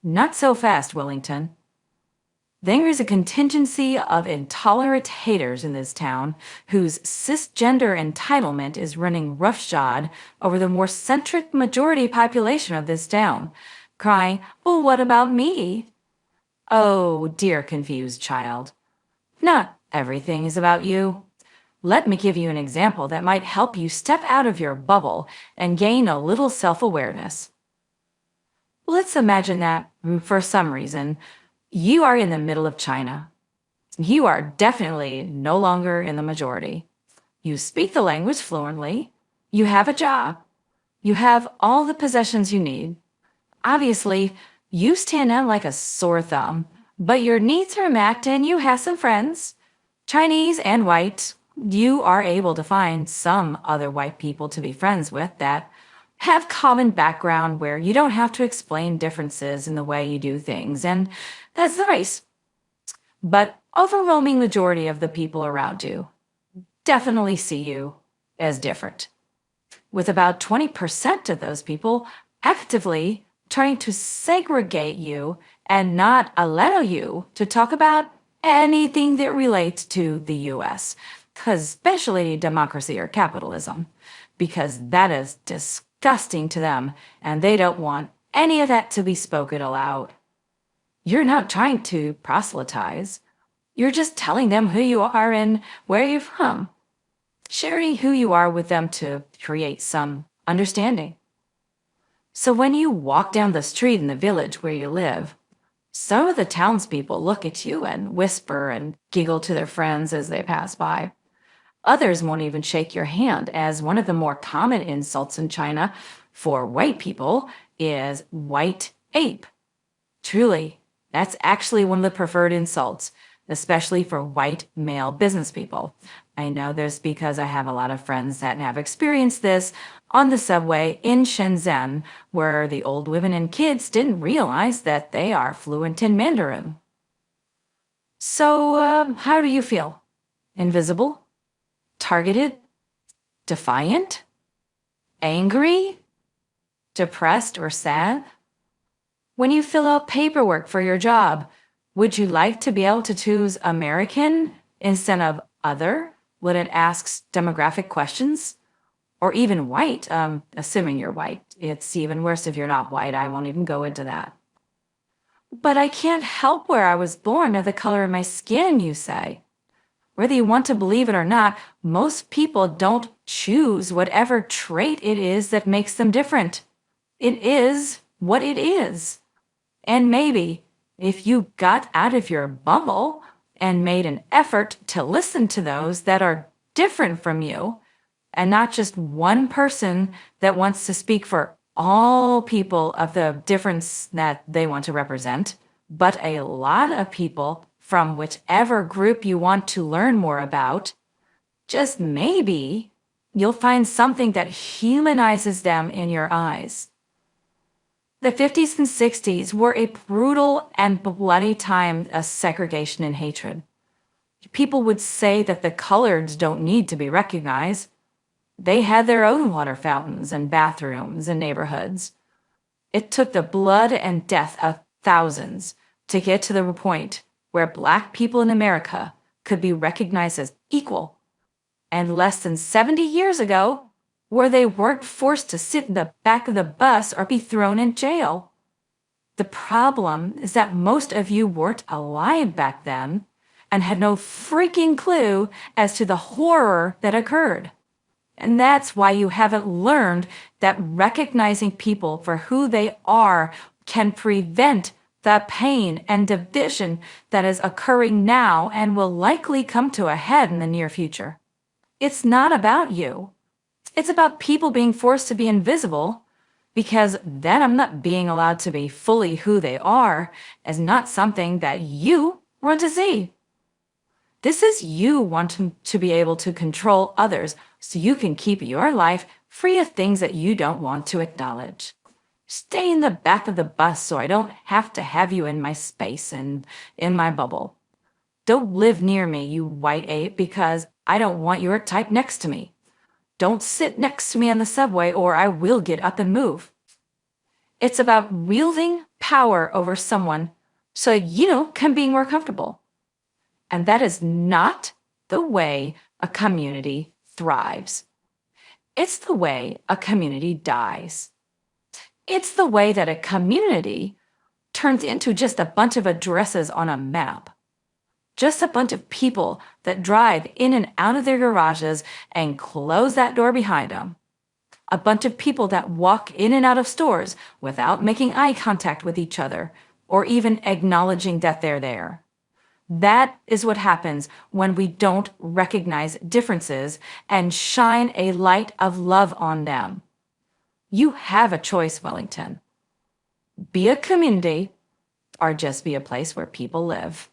Not so fast, Wellington. There is a contingency of intolerant haters in this town whose cisgender entitlement is running roughshod over the more centric majority population of this town, crying, "Well, what about me?" Oh, dear confused child. Not everything is about you. Let me give you an example that might help you step out of your bubble and gain a little self-awareness. Let's imagine that, for some reason, you are in the middle of China. You are definitely no longer in the majority. You speak the language fluently. You have a job. You have all the possessions you need. Obviously, you stand out like a sore thumb, but your needs are met and you have some friends, Chinese and white. You are able to find some other white people to be friends with that have common background where you don't have to explain differences in the way you do things, and that's nice. But overwhelming majority of the people around you definitely see you as different, with about 20% of those people actively trying to segregate you and not allow you to talk about anything that relates to the US, especially democracy or capitalism, because that is disgusting to them and they don't want any of that to be spoken aloud. You're not trying to proselytize. You're just telling them who you are and where you're from, sharing who you are with them to create some understanding. So when you walk down the street in the village where you live, some of the townspeople look at you and whisper and giggle to their friends as they pass by. Others won't even shake your hand, as one of the more common insults in China for white people is white ape. Truly, that's actually one of the preferred insults, especially for white male business people. I know this because I have a lot of friends that have experienced this on the subway in Shenzhen, where the old women and kids didn't realize that they are fluent in Mandarin. So, how do you feel? Invisible? Targeted? Defiant? Angry? Depressed or sad? When you fill out paperwork for your job, would you like to be able to choose American instead of other when it asks demographic questions? Or even white, assuming you're white. It's even worse if you're not white. I won't even go into that. But I can't help where I was born or the color of my skin, you say. Whether you want to believe it or not, most people don't choose whatever trait it is that makes them different. It is what it is. And maybe if you got out of your bubble and made an effort to listen to those that are different from you, and not just one person that wants to speak for all people of the difference that they want to represent, but a lot of people from whichever group you want to learn more about, just maybe you'll find something that humanizes them in your eyes. The 50s and 60s were a brutal and bloody time of segregation and hatred. People would say that the coloreds don't need to be recognized. They had their own water fountains and bathrooms in neighborhoods. It took the blood and death of thousands to get to the point where Black people in America could be recognized as equal. And less than 70 years ago, where they weren't forced to sit in the back of the bus or be thrown in jail. The problem is that most of you weren't alive back then and had no freaking clue as to the horror that occurred. And that's why you haven't learned that recognizing people for who they are can prevent the pain and division that is occurring now and will likely come to a head in the near future. It's not about you. It's about people being forced to be invisible, because them not being allowed to be fully who they are is not something that you want to see. This is you wanting to be able to control others so you can keep your life free of things that you don't want to acknowledge. Stay in the back of the bus so I don't have to have you in my space and in my bubble. Don't live near me, you white ape, because I don't want your type next to me. Don't sit next to me on the subway or I will get up and move. It's about wielding power over someone so you can be more comfortable. And that is not the way a community thrives. It's the way a community dies. It's the way that a community turns into just a bunch of addresses on a map. Just a bunch of people that drive in and out of their garages and close that door behind them. A bunch of people that walk in and out of stores without making eye contact with each other or even acknowledging that they're there. That is what happens when we don't recognize differences and shine a light of love on them. You have a choice, Wellington. Be a community or just be a place where people live.